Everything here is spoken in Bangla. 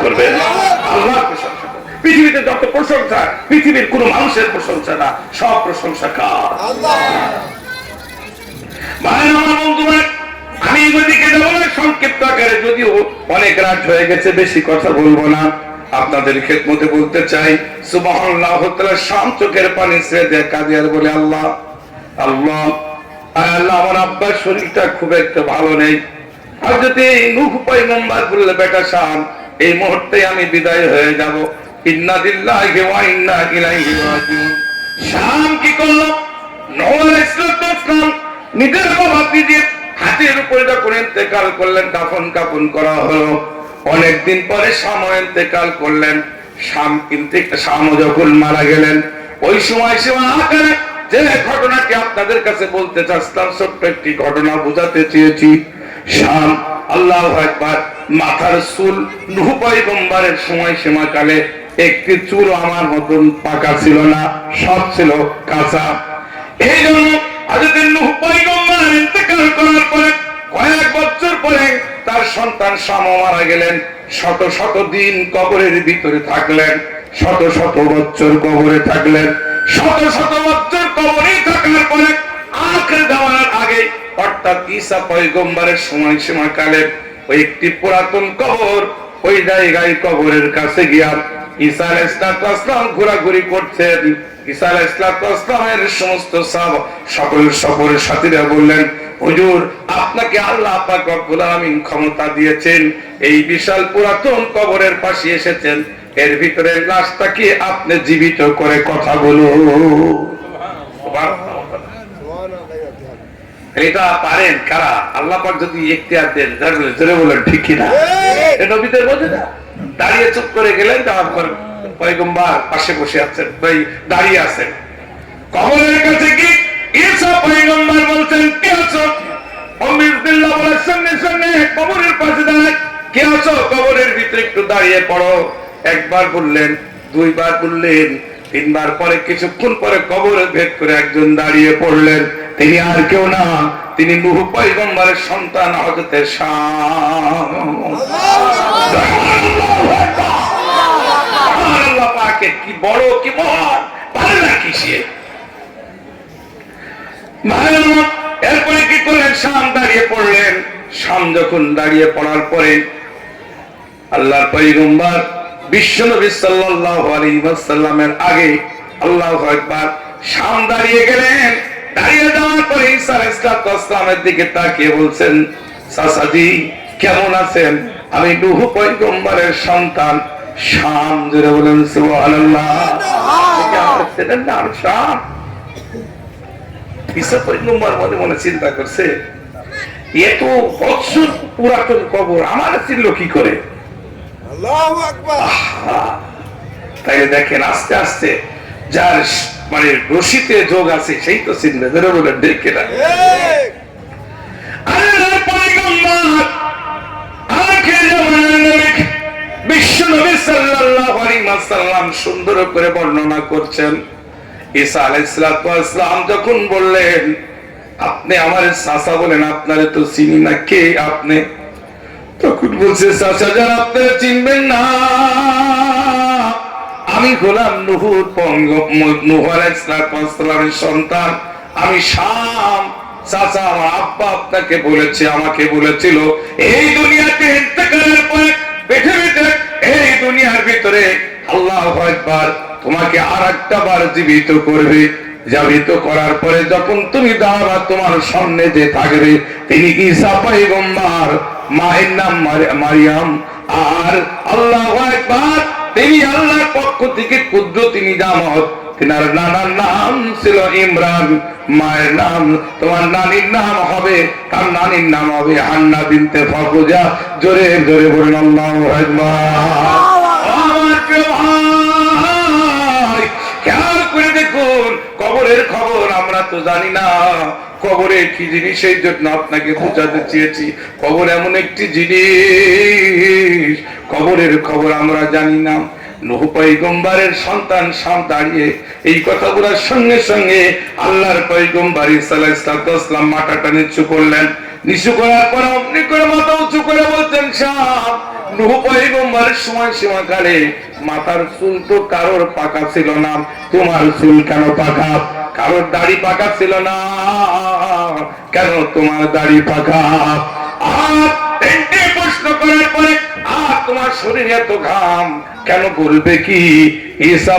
করবে, আল্লাহর প্রশংসা করবে। পৃথিবীতে যত প্রশংসা, পৃথিবীর কোন মানুষের প্রশংসা না, সব প্রশংসা কার? আমি এদিকে যাবো না সংক্ষিপ্ত আকারে, যদিও অনেক রাত হয়ে গেছে, বেশি কথা বলবো না। আপনাদের খেদমতে বলতে চাই, সুবহানাল্লাহ, শাম চোখের পানি ছেড়ে দেয়, কাঁদে আর বলে, আল্লাহ আল্লাহ আল্লাহ, আমার আব্বার শরীরটা খুব একটা ভালো নেই। আর যদি নূহ পয়গম্বর বললে, বেটা শাম, এই মুহূর্তে আমি বিদায় হয়ে যাব। ইন্না লিল্লাহি ওয়া ইন্না ইলাইহি রাজিউন। শাম কি করলো? নূহ আলাইহিস সালাম নিজের বাবা নিজে হাতের উপরে যখন ইন্তেকাল করলেন, দাফন কাফন করা হলো। অনেকদিন পরে শাম ইন্তেকাল করলেন। শাম যখন মারা গেলেন, ওই সময় আকারে যে ঘটনাটি আপনাদের কাছে বলতে চাচ্ছিলাম, ছোট্ট একটি ঘটনা বোঝাতে চেয়েছি। শাম, আল্লাহু আকবার, মাথার চুল নূহ পয়গম্বরের সময়সীমাকালে একটি চুল আমার মতন পাকা ছিল না, সব ছিল কাঁচা। এই জন্য হযরত নূহ পয়গম্বর ইন্তেকাল করার পরে কয়েক বছর পরে তার সন্তান শাম মারা গেলেন। শত শত দিন কবরের ভিতরে থাকলেন, শত শত বছর কবরে থাকলেন। শত শত বছর কবরে থাকার পরে আখির জামানার আগে, অর্থাৎ ঈসা পয়গম্বরের সময়সীমাকালে ওই একটি পুরাতন কবর, ওই জায়গায় কবরের কাছে গিয়া ঈসা আলাইহিস সালাম ঘোরাঘুরি করছেন। ঈসা আলাইহিস সালামের সমস্ত সকল সফরের সাথীরা বললেন, হুজুর, আপনাকে আল্লাহ পাক রব্বুল আলামিন ক্ষমতা দিয়েছেন, এই বিশাল পুরাতন কবরের পাশে এসেছেন, এর ভিতরে লাশটাকে আপনি জীবিত করে কথা বলুন। এটা পারেন কারা? আল্লাহ পাক যদি ইখতিয়ার দেন, জোরে বলেন ঠিক কি না? এটা নবীদের বোঝে না। দাঁড়িয়ে চুপ করে গেলেন, তারপর পয়গম্বর পাশে বসে আছেন, ভাই দাঁড়িয়ে আছেন। কবরের কাছে কি ঈসা পয়গম্বর বলছেন, কে আছো? বিসমিল্লাহ বলার সঙ্গে সঙ্গে কবরের পাশে দাঁড়ায়, কে আছো? কবরের ভিতরে একটু দাঁড়িয়ে পড়ো। একবার বললেন, দুইবার বললেন, তিনবার পরে কিছুক্ষণ পরে কবরে ভেদ করে একজন দাঁড়িয়ে পড়লেন। তিনি আর কেউ না, তিনি নূহ পয়গম্বরের সন্তান হযরত শাম। আল্লাহ পাকের কি বড়, কি মহান, পারে না কি সে? এরপরে কি করলেন? শাম দাঁড়িয়ে পড়লেন। শাম যখন দাঁড়িয়ে পড়ার পরে আল্লাহর পয়গম্বর বিশ্বনবী সাল্লাল্লাহু আলাইহি ওয়াসাল্লামের আগে, আল্লাহু আকবার, শাম দাঁড়িয়ে গেলেন। দাঁড়িয়ে যাওয়ার পরে ঈসা আলাইহিস সালামের দিকে তাকিয়ে বলছেন, চাচাজি কেমন আছেন? আমি নূহ পয়গম্বরের সন্তান শাম। জোরে বলেন সুবহানাল্লাহ। আমার নাম শাম। ঈসা পয়গম্বর মনে মনে চিন্তা করছে, এত বছর পুরাতন কবর আমার চিনল কি করে? আল্লাহু আকবার। তাই দেখেন, আস্তে আস্তে যার মানে রশিতে যোগ আছে সেই তো চিনবে। ধরে বলেন দেখে না? বিশ্বনবী সাল্লাল্লাহু আলাইহি ওয়াসাল্লাম সুন্দর করে বর্ণনা করছেন। ঈসা আলাইহিস সালাম যখন বললেন, আপনি আমার চাচা বলেন, আপনারে তো চিনি না, কে আপনি? তখন বলছে, চাচা যান, আপনারা চিনবেন না, আমি হলাম নূহ আলাইহিস সালামের সন্তান, আমি শাম। চাচা, আমার আব্বা আপনাকে বলেছে, আমাকে বলেছিল, এই দুনিয়াতে ইন্তেকালের পরে পৃথিবীতে, এই দুনিয়ার ভিতরে আল্লাহু আকবার, তোমাকে আরেকটা বার জীবিত করবে। জীবিত করার পরে যখন তুমি দাঁড়াবা, তোমার সামনে যে থাকবে তিনি ঈসা পয়গম্বর, মায়ের নাম মারিয়াম। আর আল্লাহু আকবার, তিনি আল্লাহর পক্ষ থেকে কুদরতি নিজামত। তিনার নানার নাম ছিল ইমরান, মায়ের নাম, তোমার নানির নাম হবে, তার নানির নাম হবে হান্না বিনতে ফাকুজা। জোরে জোরে বলুন আল্লাহু আকবার। আমার প্রিয় ভাই, খেয়াল করে দেখুন, কবরের খবর আমরা তো জানি না। কবরে কি জিনিস, এই জন্য আপনাকে বোঝাতে চেয়েছি। কবর এমন একটি জিনিস, কবরের খবর আমরা জানি না। নূহ পয়গম্বরের সন্তান শাম দাঁড়িয়ে এই কথা বলার সঙ্গে সঙ্গে আল্লাহর পয়গম্বর ঈসা আলাইহিস সালাম মাথাটা নিচু করলেন। নিচু করার পর অমনি করে মাথা উঁচু করে বলছেন, শাম নূহ পয়গম্বরের সময় সীমাকালে মাথার চুল তো কারোর পাকা ছিল না, তোমার চুল কেন পাকা? কারোর দাড়ি পাকা ছিল না, কেন তোমার দাড়ি পাকা? তিনটে প্রশ্ন করার পরে তোমার শরীরে এত ঘাম কেন? বলবে কি ঈসা